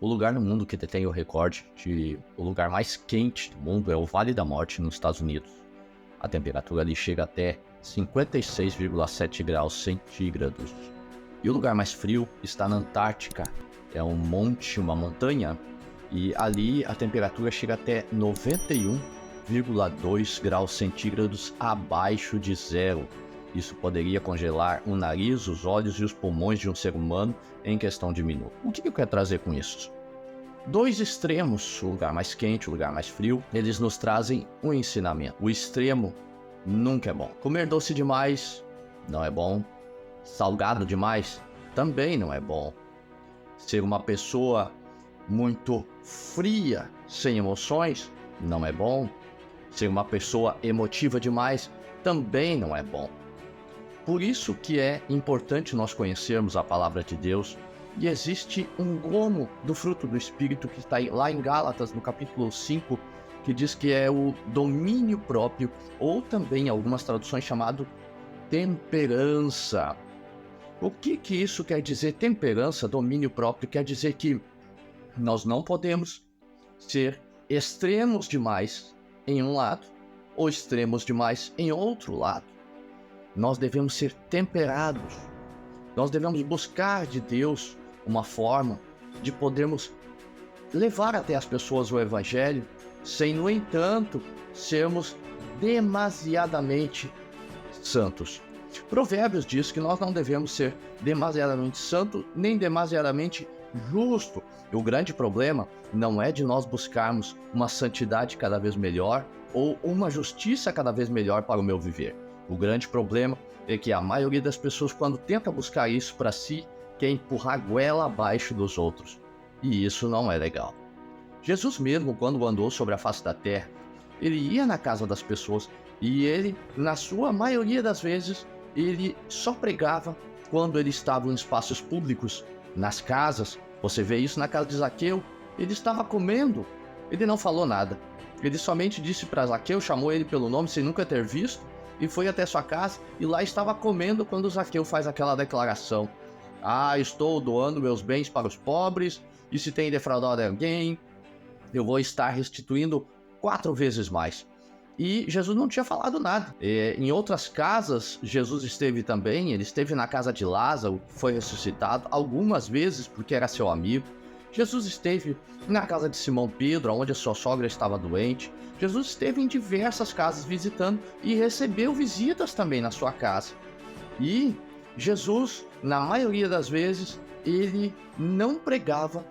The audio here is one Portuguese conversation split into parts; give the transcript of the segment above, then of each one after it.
O lugar no mundo que detém o recorde de o lugar mais quente do mundo é o Vale da Morte, nos Estados Unidos. A temperatura ali chega até 56,7 graus centígrados. E o lugar mais frio está na Antártica. É um monte, uma montanha, e ali a temperatura chega até 91,2 graus centígrados abaixo de zero. Isso poderia congelar o nariz, os olhos e os pulmões de um ser humano em questão de minutos. O que eu quero trazer com isso? Dois extremos, o lugar mais quente, o lugar mais frio, eles nos trazem um ensinamento. O extremo nunca é bom. Comer doce demais não é bom. Salgado demais também não é bom. Ser uma pessoa muito fria, sem emoções, não é bom. Ser uma pessoa emotiva demais também não é bom. Por isso que é importante nós conhecermos a palavra de Deus. E existe um gomo do fruto do Espírito que está lá em Gálatas, no capítulo 5, que diz que é o domínio próprio, ou também em algumas traduções chamado temperança. O que isso quer dizer? Temperança, domínio próprio, quer dizer que nós não podemos ser extremos demais em um lado ou extremos demais em outro lado. Nós devemos ser temperados. Nós devemos buscar de Deus uma forma de podermos levar até as pessoas o Evangelho, sem, no entanto, sermos demasiadamente santos. Provérbios diz que nós não devemos ser demasiadamente santos, nem demasiadamente justo. O grande problema não é de nós buscarmos uma santidade cada vez melhor ou uma justiça cada vez melhor para o meu viver. O grande problema é que a maioria das pessoas, quando tenta buscar isso para si, quer empurrar a goela abaixo dos outros. E isso não é legal. Jesus mesmo, quando andou sobre a face da terra, ele ia na casa das pessoas e ele, na sua maioria das vezes, ele só pregava quando ele estava em espaços públicos, nas casas. Você vê isso na casa de Zaqueu. Ele estava comendo, ele não falou nada. Ele somente disse para Zaqueu, chamou ele pelo nome sem nunca ter visto, e foi até sua casa e lá estava comendo quando Zaqueu faz aquela declaração: estou doando meus bens para os pobres, e se tem defraudado alguém, eu vou estar restituindo 4 vezes mais. E Jesus não tinha falado nada. Em outras casas, Jesus esteve também. Ele esteve na casa de Lázaro, foi ressuscitado algumas vezes porque era seu amigo. Jesus esteve na casa de Simão Pedro, onde a sua sogra estava doente. Jesus esteve em diversas casas visitando e recebeu visitas também na sua casa. E Jesus, na maioria das vezes, ele não pregava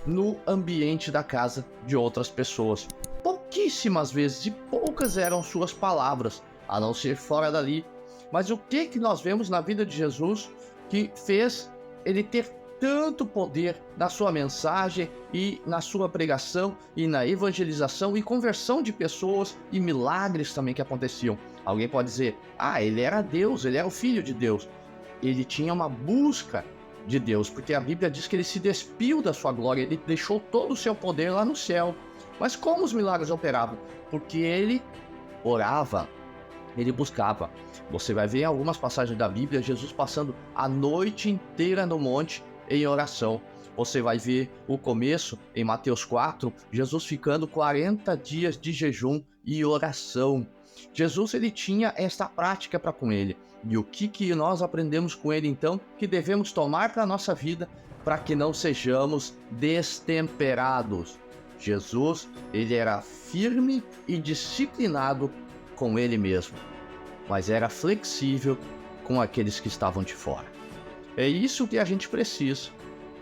no ambiente da casa de outras pessoas. Pouquíssimas vezes, e poucas eram suas palavras, a não ser fora dali. Mas o que nós vemos na vida de Jesus que fez ele ter tanto poder na sua mensagem e na sua pregação e na evangelização e conversão de pessoas e milagres também que aconteciam? Alguém pode dizer, ele era Deus, ele era o Filho de Deus. Ele tinha uma busca de Deus, porque a Bíblia diz que ele se despiu da sua glória, ele deixou todo o seu poder lá no céu. Mas como os milagres operavam? Porque ele orava, ele buscava. Você vai ver em algumas passagens da Bíblia Jesus passando a noite inteira no monte em oração. Você vai ver o começo em Mateus 4, Jesus ficando 40 dias de jejum e oração. Jesus, ele tinha esta prática para com ele. E o que nós aprendemos com ele então, que devemos tomar para a nossa vida para que não sejamos destemperados? Jesus, ele era firme e disciplinado com ele mesmo, mas era flexível com aqueles que estavam de fora. É isso que a gente precisa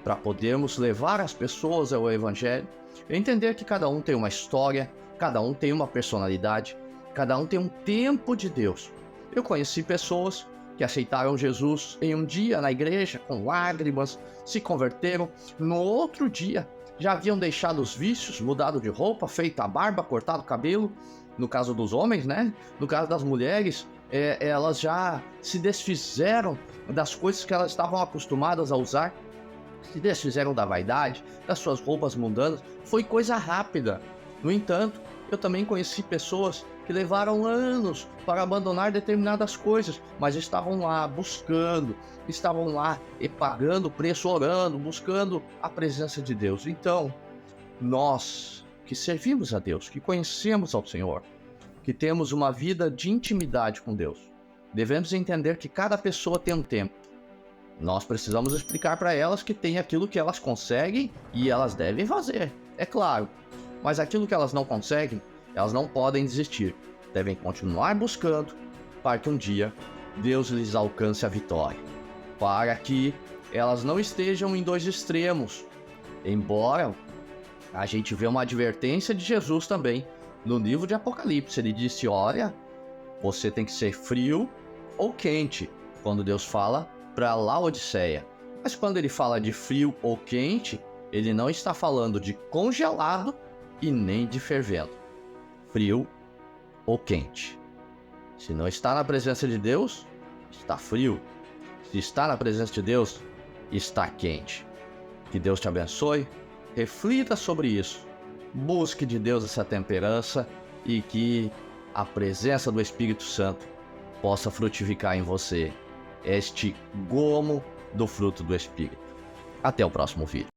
para podermos levar as pessoas ao Evangelho, entender que cada um tem uma história, cada um tem uma personalidade, cada um tem um tempo de Deus. Eu conheci pessoas que aceitaram Jesus em um dia na igreja, com lágrimas, se converteram. No outro dia, já haviam deixado os vícios, mudado de roupa, feito a barba, cortado o cabelo. No caso dos homens, né? No caso das mulheres, elas já se desfizeram das coisas que elas estavam acostumadas a usar. Se desfizeram da vaidade, das suas roupas mundanas. Foi coisa rápida. No entanto, eu também conheci pessoas que que levaram anos para abandonar determinadas coisas, mas estavam lá buscando, estavam lá e pagando o preço, orando, buscando a presença de Deus. Então, nós que servimos a Deus, que conhecemos ao Senhor, que temos uma vida de intimidade com Deus, devemos entender que cada pessoa tem um tempo. Nós precisamos explicar para elas que tem aquilo que elas conseguem e elas devem fazer, é claro. Mas aquilo que elas não conseguem, elas não podem desistir. Devem continuar buscando para que um dia Deus lhes alcance a vitória. Para que elas não estejam em dois extremos. Embora a gente vê uma advertência de Jesus também no livro de Apocalipse. Ele disse, olha, você tem que ser frio ou quente, quando Deus fala para Laodiceia. Mas quando ele fala de frio ou quente, ele não está falando de congelado e nem de fervendo. Frio ou quente. Se não está na presença de Deus, está frio. Se está na presença de Deus, está quente. Que Deus te abençoe. Reflita sobre isso. Busque de Deus essa temperança e que a presença do Espírito Santo possa frutificar em você este gomo do fruto do Espírito. Até o próximo vídeo.